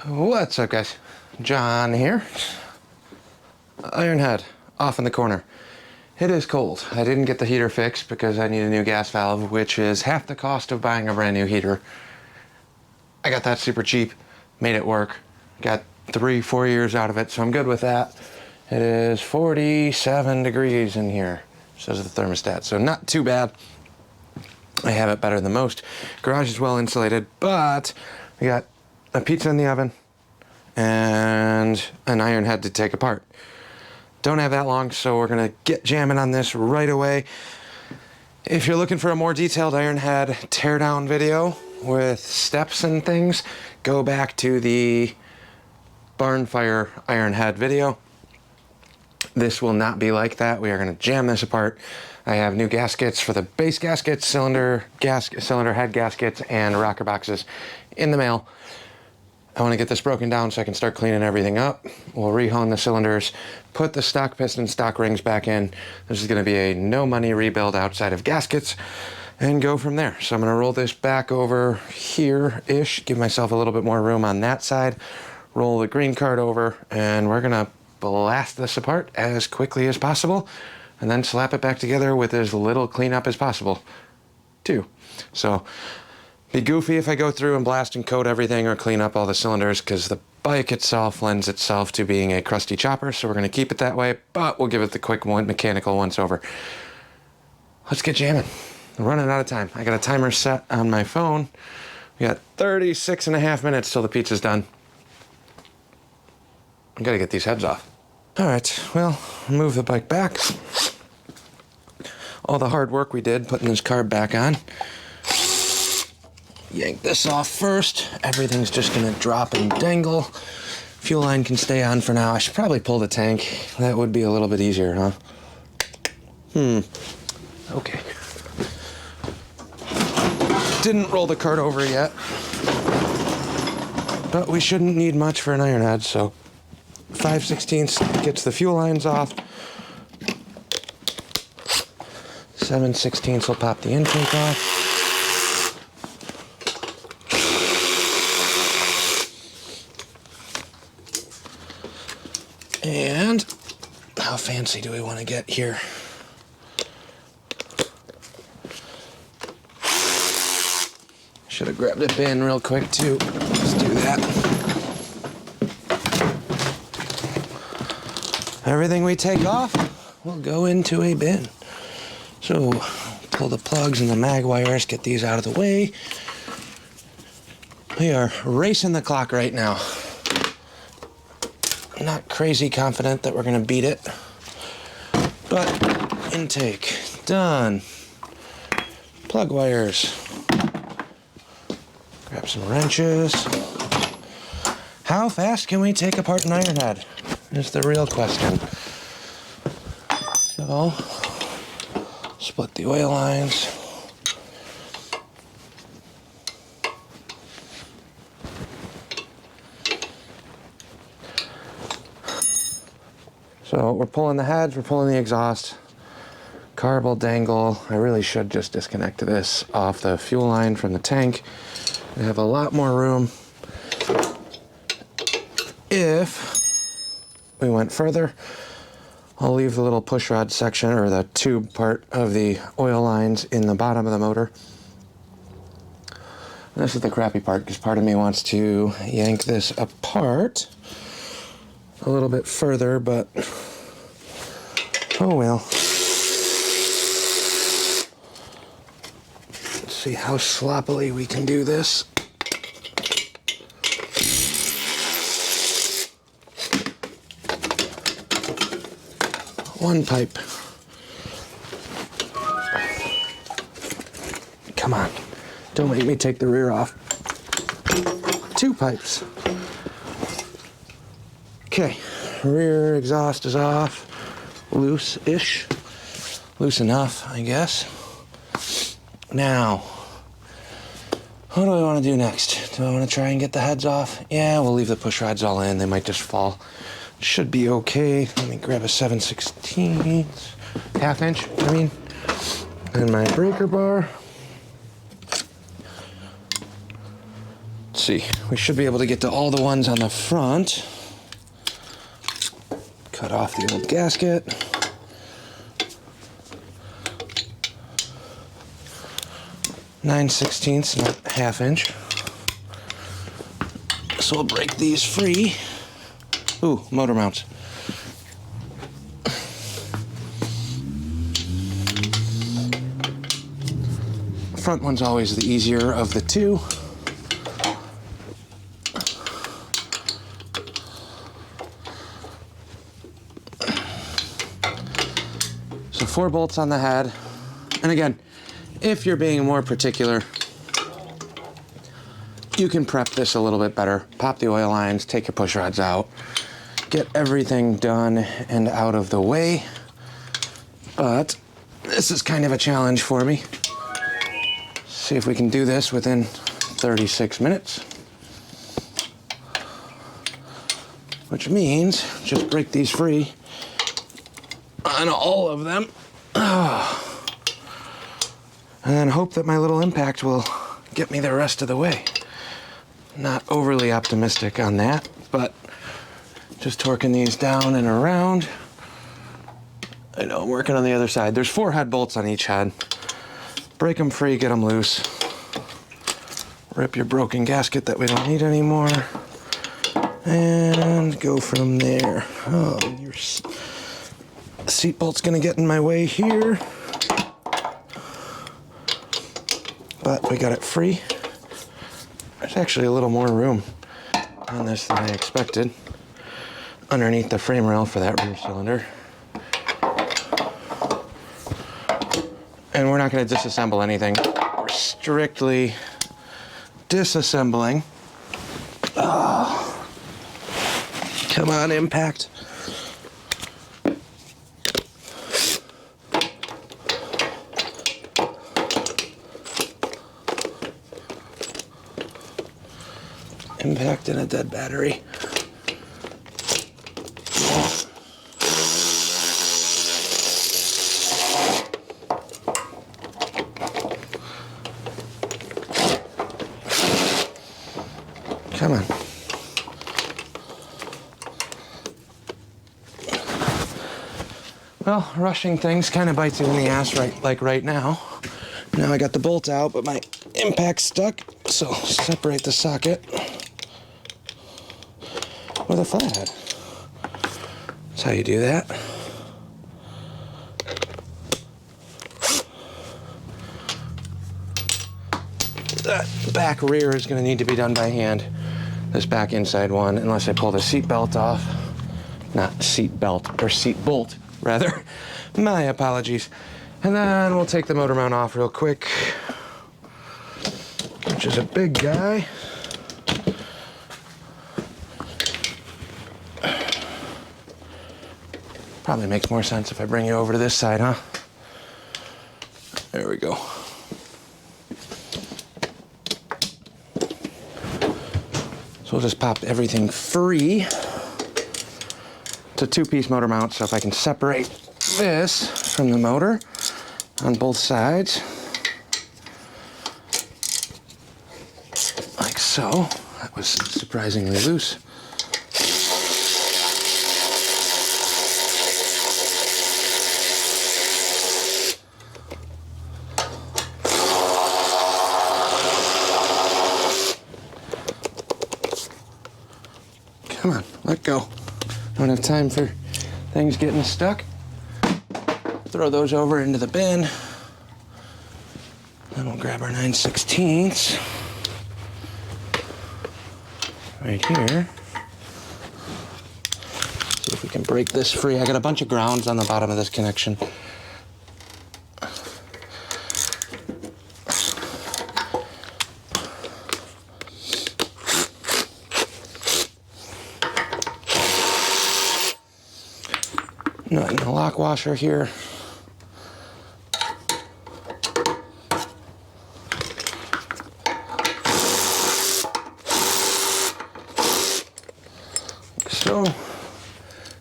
What's up, guys? John here. Ironhead, off in the corner. It is cold. I didn't get the heater fixed because I need a new gas valve, which is half the cost of buying a brand new heater. I got that super cheap, made it work. Got 3-4 years out of it, so I'm good with that. It is 47 degrees in here, says the thermostat, so not too bad. I have it better than most. Garage is well insulated, but we got a pizza in the oven and an Ironhead to take apart. Don't have that long, so we're gonna get jamming on this right away. If you're looking for a more detailed Ironhead teardown video with steps and things, go back to the barn fire Ironhead video. This will not be like that. We are gonna jam this apart. I have new gaskets for the base gaskets, cylinder head gaskets, and rocker boxes in the mail. I want to get this broken down so I can start cleaning everything up. We'll rehone the cylinders, put the stock piston, stock rings back in. This is going to be a no money rebuild outside of gaskets and go from there. So I'm going to roll this back over here-ish, give myself a little bit more room on that side, roll the green card over, and we're going to blast this apart as quickly as possible and then slap it back together with as little cleanup as possible too. So be goofy if I go through and blast and coat everything or clean up all the cylinders, because the bike itself lends itself to being a crusty chopper, so we're going to keep it that way, but we'll give it the quick mechanical once over. Let's get jamming. I'm running out of time. I got a timer set on my phone. We got 36.5 minutes till the pizza's done. I gotta get these heads off. All right, well, move the bike back. All the hard work we did putting this carb back on. Yank this off first. Everything's just gonna drop and dangle. Fuel line can stay on for now. I should probably pull the tank. That would be a little bit easier, huh? Okay. Didn't roll the cart over yet, but we shouldn't need much for an Ironhead, so 5/16 gets the fuel lines off. 7/16 will pop the intake off. And how fancy do we want to get here? Should have grabbed a bin real quick too. Let's do that. Everything we take off will go into a bin. So pull the plugs and the mag wires, get these out of the way. We are racing the clock right now. Not crazy confident that we're gonna beat it, but intake done. Plug wires. Grab some wrenches. How fast can we take apart an Ironhead is the real question. So split the oil lines. So we're pulling the heads, we're pulling the exhaust. Carb will dangle. I really should just disconnect this off the fuel line from the tank. We have a lot more room if we went further. I'll leave the little push rod section, or the tube part of the oil lines, in the bottom of the motor. And this is the crappy part, because part of me wants to yank this apart a little bit further, but oh well. Let's see how sloppily we can do this. One pipe. Come on, don't make me take the rear off. 2 pipes. Okay, rear exhaust is off, loose-ish, loose enough, I guess. Now, what do I want to do next? Do I want to try and get the heads off? Yeah, we'll leave the push rods all in, they might just fall. Should be okay. Let me grab a 7/16, half inch, and my breaker bar. see. We should be able to get to all the ones on the front. Cut off the old gasket. Nine sixteenths, not ½ inch. So we'll break these free. Ooh, motor mounts. Front one's always the easier of the two. So 4 bolts on the head. And again, if you're being more particular, you can prep this a little bit better. Pop the oil lines, take your push rods out, get everything done and out of the way. But this is kind of a challenge for me. See if we can do this within 36 minutes. Which means just break these free on all of them. And then hope that my little impact will get me the rest of the way. Not overly optimistic on that, but just torquing these down and around. I know I'm working on the other side. There's 4 head bolts on each head. Break them free, get them loose. Rip your broken gasket that we don't need anymore. And go from there. Oh, your seat bolt's gonna get in my way here. But we got it free. There's actually a little more room on this than I expected underneath the frame rail for that rear cylinder. And we're not going to disassemble anything. We're strictly disassembling. Oh. Come on, impact. Impact in a dead battery. Come on. Well, rushing things kind of bites you in the ass right now. Now I got the bolt out, but my impact's stuck, so separate the socket with a flathead. That's how you do that. That back rear is going to need to be done by hand. This back inside one, unless I pull the seat belt off. Not seat belt, or seat bolt, rather. My apologies. And then we'll take the motor mount off real quick, which is a big guy. Probably makes more sense if I bring you over to this side, huh? There we go. So we'll just pop everything free. It's a 2-piece motor mount, so if I can separate this from the motor on both sides, like so. That was surprisingly loose. Come on, let go. Don't have time for things getting stuck. Throw those over into the bin. Then we'll grab our 9/16 right here. See if we can break this free. I got a bunch of grounds on the bottom of this connection. Nut in the lock washer here. So,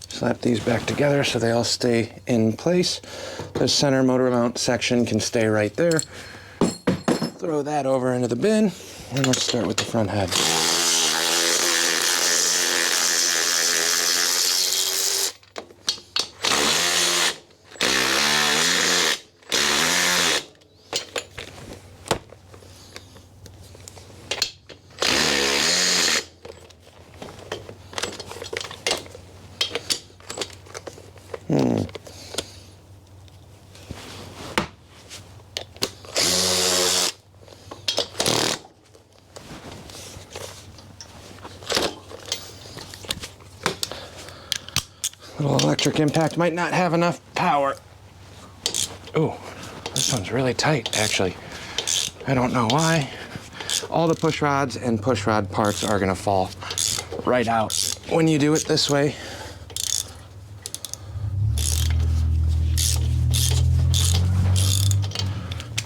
slap these back together so they all stay in place. The center motor mount section can stay right there. Throw that over into the bin. And let's start with the front head. Little electric impact might not have enough power. Ooh, this one's really tight, actually. I don't know why. All the push rods and push rod parts are gonna fall right out when you do it this way.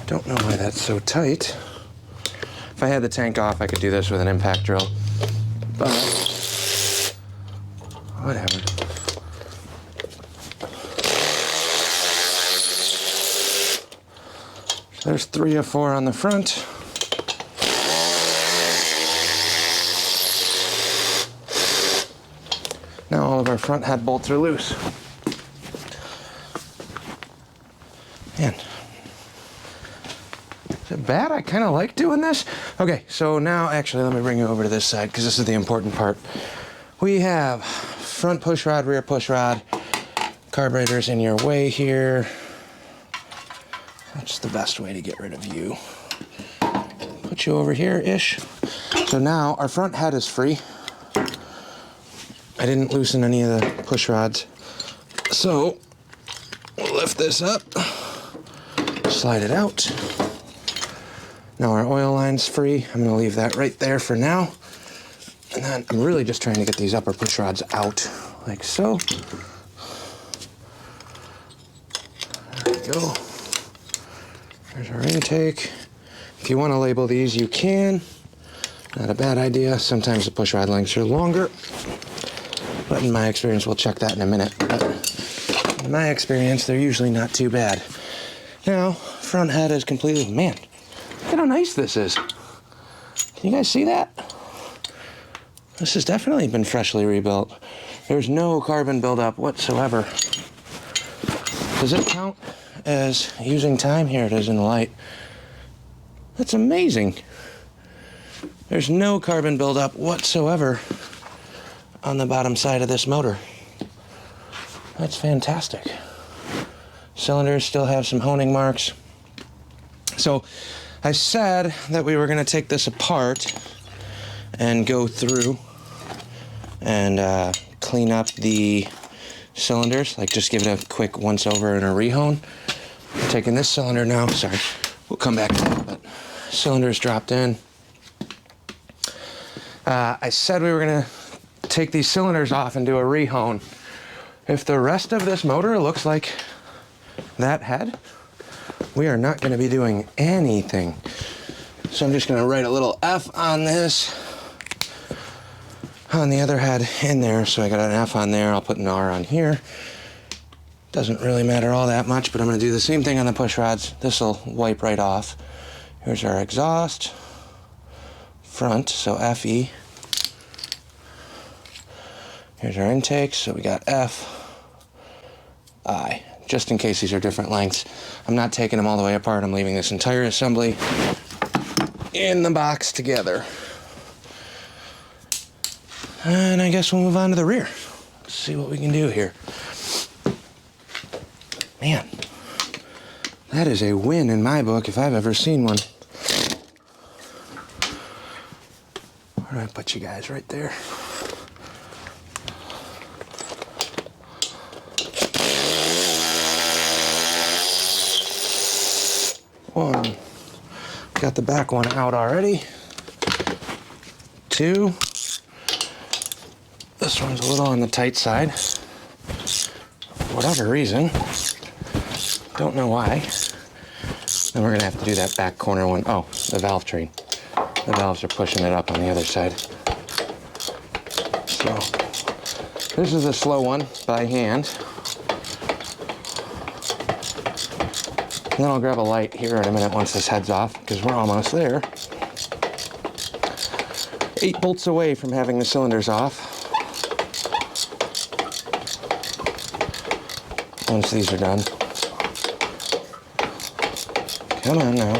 Don't know why that's so tight. If I had the tank off, I could do this with an impact drill, but whatever. So there's 3 of 4 on the front. Now all of our front head bolts are loose. Man, is it bad? I kind of like doing this. Okay, so now actually let me bring you over to this side because this is the important part. We have front push rod, rear push rod, carburetor's in your way here. That's the best way to get rid of you. Put you over here-ish. So now our front head is free. I didn't loosen any of the push rods. So we'll lift this up, slide it out. Now our oil line's free. I'm gonna leave that right there for now. And then I'm really just trying to get these upper push rods out, like so. There we go. There's our intake. If you want to label these, you can. Not a bad idea. Sometimes the push rod lengths are longer, but in my experience, we'll check that in a minute. But in my experience, they're usually not too bad. Now, front head is completely, man, look at how nice this is. Can you guys see that? This has definitely been freshly rebuilt. There's no carbon buildup whatsoever. Does it count as using time? Here it is in the light. That's amazing. There's no carbon buildup whatsoever on the bottom side of this motor. That's fantastic. Cylinders still have some honing marks. So I said that we were going to take this apart and go through and clean up the cylinders, like just give it a quick once over and a rehone. I'm taking this cylinder now, sorry, we'll come back to that, but cylinder's dropped in. I said we were gonna take these cylinders off and do a rehone. If the rest of this motor looks like that head, we are not gonna be doing anything. So I'm just gonna write a little F on this, on the other head in there. So I got an F on there, I'll put an R on here. Doesn't really matter all that much, but I'm gonna do the same thing on the push rods. This will wipe right off. Here's our exhaust, front, so FE. Here's our intake, so we got F, I, just in case these are different lengths. I'm not taking them all the way apart. I'm leaving this entire assembly in the box together. And I guess we'll move on to the rear. Let's see what we can do here. Man, that is a win in my book if I've ever seen one. Where do I put you guys? Right there. One. Got the back one out already. Two. This one's a little on the tight side. For whatever reason. Don't know why. Then we're gonna have to do that back corner one. Oh, the valve train. The valves are pushing it up on the other side. So, this is a slow one by hand. And then I'll grab a light here in a minute once this head's off, because we're almost there. 8 bolts away from having the cylinders off. Once these are done. Come on now.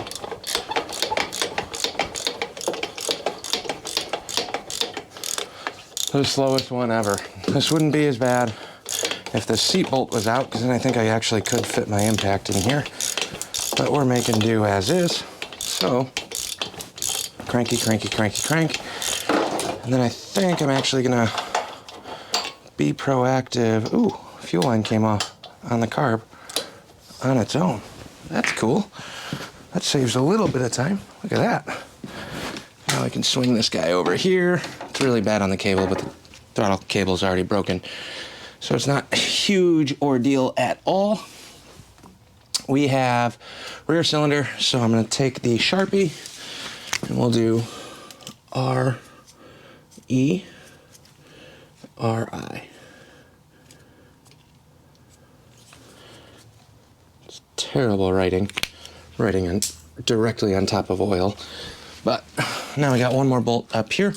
The slowest one ever. This wouldn't be as bad if the seat bolt was out, because then I think I actually could fit my impact in here. But we're making do as is. So, cranky, cranky, cranky, crank. And then I think I'm actually gonna be proactive. Ooh, fuel line came off on the carb on its own. That's cool. That saves a little bit of time. Look at that. Now I can swing this guy over here. It's really bad on the cable, but the throttle cable's already broken. So it's not a huge ordeal at all. We have rear cylinder, so I'm gonna take the Sharpie and we'll do R-E-R-I. It's terrible writing on, directly on top of oil. But now we got one more bolt up here.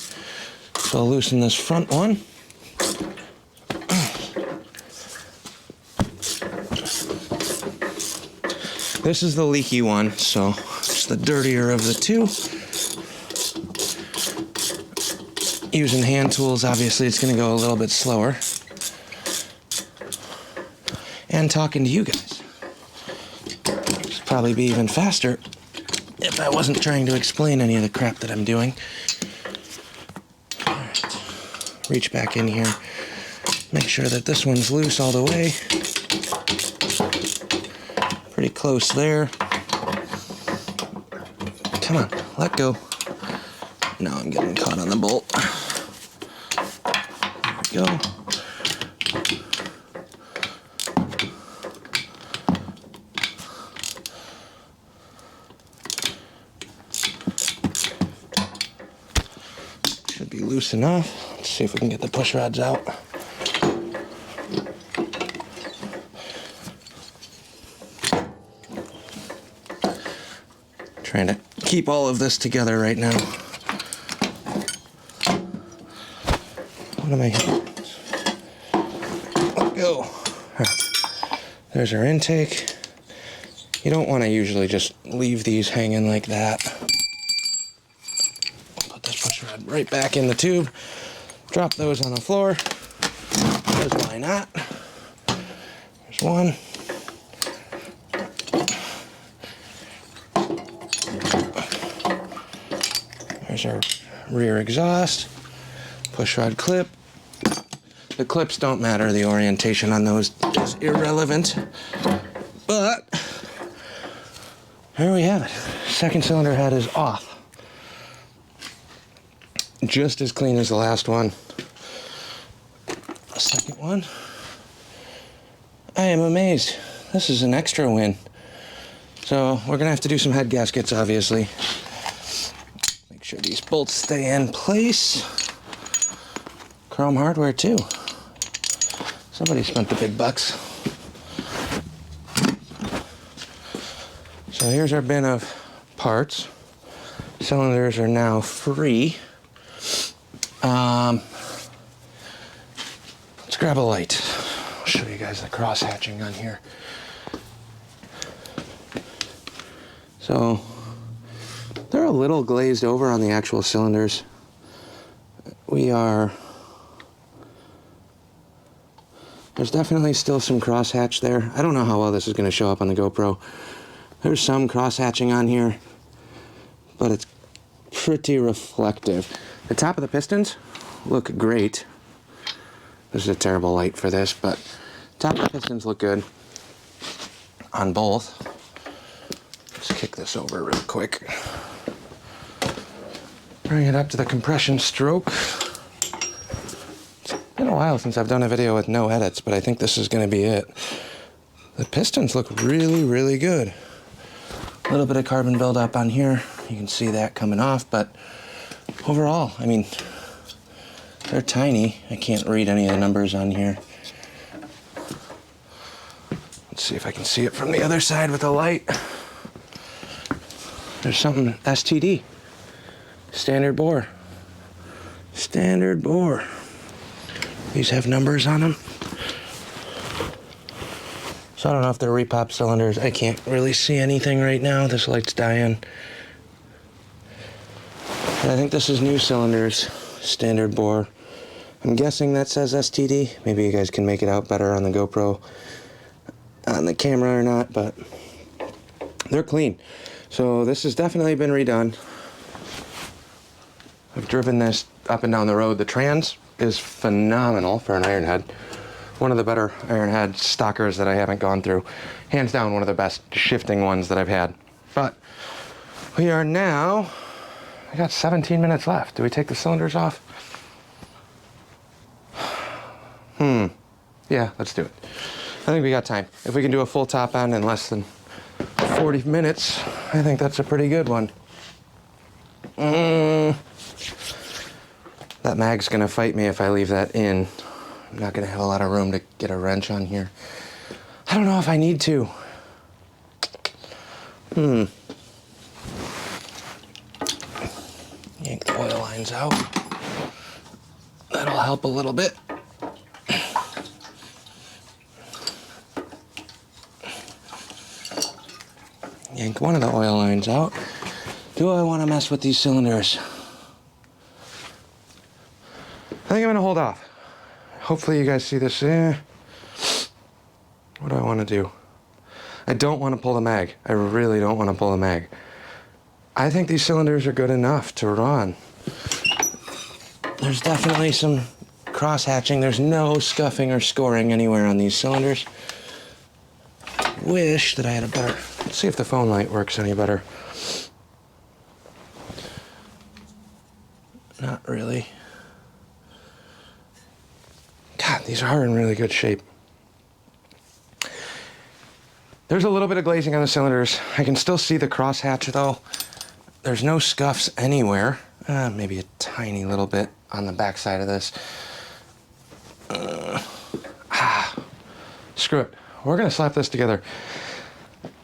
So I'll loosen this front one. This is the leaky one, so it's the dirtier of the two. Using hand tools, obviously it's going to go a little bit slower. And talking to you guys. It'd probably be even faster if I wasn't trying to explain any of the crap that I'm doing. All right. Reach back in here. Make sure that this one's loose all the way. Pretty close there. Come on, let go. Now I'm getting caught on the bolt. There we go. Should be loose enough. Let's see if we can get the push rods out. Trying to keep all of this together right now. What am I hitting? Let go. There's our intake. You don't want to usually just leave these hanging like that. Put this push rod right back in the tube. Drop those on the floor. Because why not? There's one. There's our rear exhaust, push rod clip. The clips don't matter, the orientation on those is irrelevant. But, here we have it. Second cylinder head is off. Just as clean as the last one. The second one. I am amazed. This is an extra win. So, we're gonna have to do some head gaskets, obviously. Make sure these bolts stay in place. Chrome hardware too. Somebody spent the big bucks. So here's our bin of parts. Cylinders are now free. Let's grab a light. I'll show you guys the cross hatching on here. So they're a little glazed over on the actual cylinders. There's definitely still some cross hatch there. I don't know how well this is going to show up on the GoPro. There's some cross hatching on here, but it's pretty reflective. The top of the pistons look great. This is a terrible light for this, but top of the pistons look good on both. Let's kick this over real quick. Bring it up to the compression stroke. It's been a while since I've done a video with no edits, but I think this is going to be it. The pistons look really, really good. A little bit of carbon buildup on here. You can see that coming off, but overall, I mean, they're tiny. I can't read any of the numbers on here. Let's see if I can see it from the other side with the light. There's something STD. Standard bore. Standard bore. These have numbers on them. So I don't know if they're repop cylinders. I can't really see anything right now. This light's dying. But I think this is new cylinders, standard bore. I'm guessing that says STD. Maybe you guys can make it out better on the GoPro, on the camera or not, but they're clean. So this has definitely been redone. I've driven this up and down the road. The trans is phenomenal for an Ironhead. One of the better Ironhead stockers that I haven't gone through. Hands down, one of the best shifting ones that I've had. But we are now, I got 17 minutes left. Do we take the cylinders off? Yeah, let's do it. I think we got time. If we can do a full top end in less than 40 minutes, I think that's a pretty good one. That mag's gonna fight me if I leave that in. I'm not gonna have a lot of room to get a wrench on here. I don't know if I need to. Yank the oil lines out. That'll help a little bit. Yank one of the oil lines out. Do I want to mess with these cylinders? I think I'm gonna hold off. Hopefully you guys see this. What do I want to do? I don't want to pull the mag. I really don't want to pull the mag. I think these cylinders are good enough to run. There's definitely some cross hatching. There's no scuffing or scoring anywhere on these cylinders. Wish that I had a better... Let's see if the phone light works any better. Not really. God, these are in really good shape. There's a little bit of glazing on the cylinders. I can still see the crosshatch though. There's no scuffs anywhere. Maybe a tiny little bit on the back side of this. Screw it. We're gonna slap this together.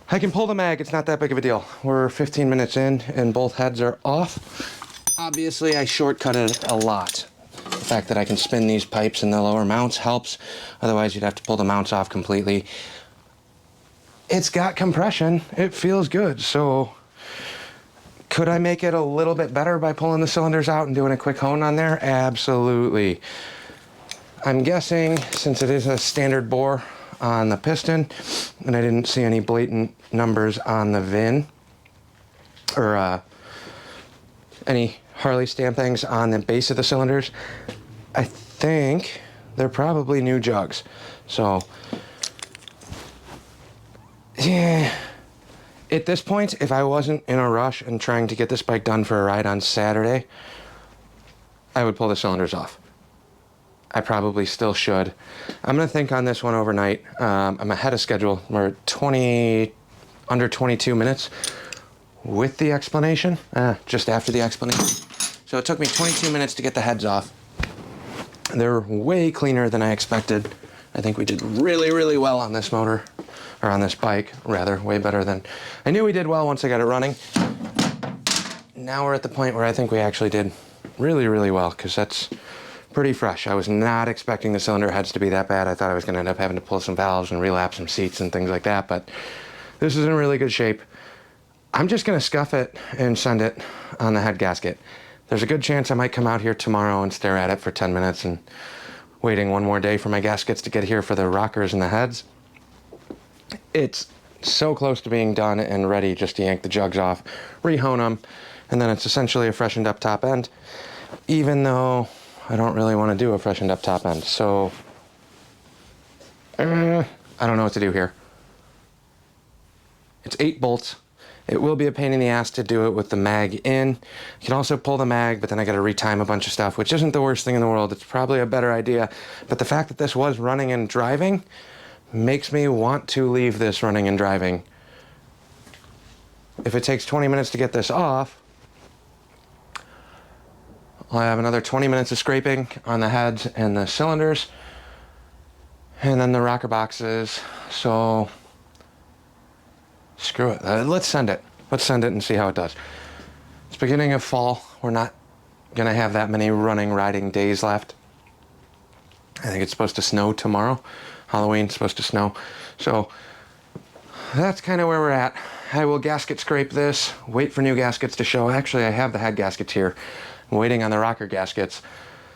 I can pull the mag, it's not that big of a deal. We're 15 minutes in and both heads are off. Obviously I shortcutted a lot. The fact that I can spin these pipes in the lower mounts helps. Otherwise you'd have to pull the mounts off completely. It's got compression, it feels good. So could I make it a little bit better by pulling the cylinders out and doing a quick hone on there? Absolutely. I'm guessing since it is a standard bore on the piston, and I didn't see any blatant numbers on the VIN or any Harley stampings on the base of the cylinders, I think they're probably new jugs. So, yeah. At this point, if I wasn't in a rush and trying to get this bike done for a ride on Saturday, I would pull the cylinders off. I probably still should. I'm gonna think on this one overnight. I'm ahead of schedule. We're under 22 minutes with the explanation, just after the explanation. So it took me 22 minutes to get the heads off. They're way cleaner than I expected. I think we did really, really well on this motor, or on this bike, rather, way better than... I knew we did well once I got it running. Now we're at the point where I think we actually did really, really well, because that's pretty fresh. I was not expecting the cylinder heads to be that bad. I thought I was gonna end up having to pull some valves and relap some seats and things like that, but this is in really good shape. I'm just gonna scuff it and send it on the head gasket. There's a good chance I might come out here tomorrow and stare at it for 10 minutes and waiting one more day for my gaskets to get here for the rockers and the heads. It's so close to being done and ready just to yank the jugs off, re-hone them, and then it's essentially a freshened up top end, even though I don't really want to do a freshened up top end. So, I don't know what to do here. It's 8 bolts. It will be a pain in the ass to do it with the mag in. You can also pull the mag, but then I got to retime a bunch of stuff, which isn't the worst thing in the world. It's probably a better idea. But the fact that this was running and driving makes me want to leave this running and driving. If it takes 20 minutes to get this off, I'll have another 20 minutes of scraping on the heads and the cylinders, and then the rocker boxes. So screw it. Let's send it. Let's send it and see how it does. It's beginning of fall. We're not gonna have that many running, riding days left. I think it's supposed to snow tomorrow. Halloween's supposed to snow. So that's kind of where we're at. I will gasket scrape this, wait for new gaskets to show. Actually, I have the head gaskets here. I'm waiting on the rocker gaskets.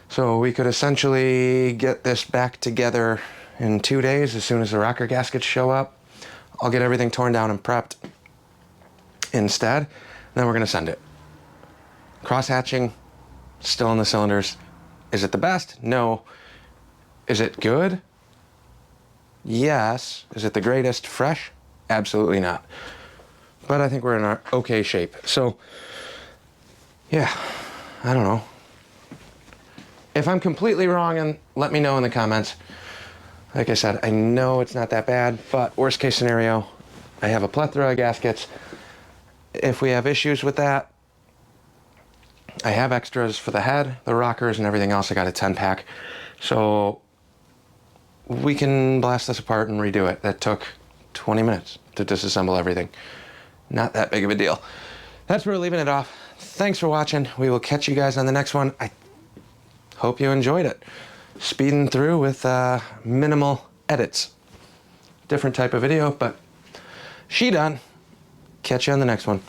So we could essentially get this back together in 2 days as soon as the rocker gaskets show up. I'll get everything torn down and prepped instead. Then we're gonna send it. Cross-hatching, still in the cylinders. Is it the best? No. Is it good? Yes. Is it the greatest? Fresh? Absolutely not. But I think we're in our okay shape. So, yeah, I don't know. If I'm completely wrong, and let me know in the comments. Like I said, I know it's not that bad, but worst case scenario, I have a plethora of gaskets. If we have issues with that, I have extras for the head, the rockers, and everything else. I got a 10-pack. So we can blast this apart and redo it. That took 20 minutes to disassemble everything. Not that big of a deal. That's where we're leaving it off. Thanks for watching. We will catch you guys on the next one. I hope you enjoyed it. Speeding through with minimal edits. Different type of video, but she done. Catch you on the next one.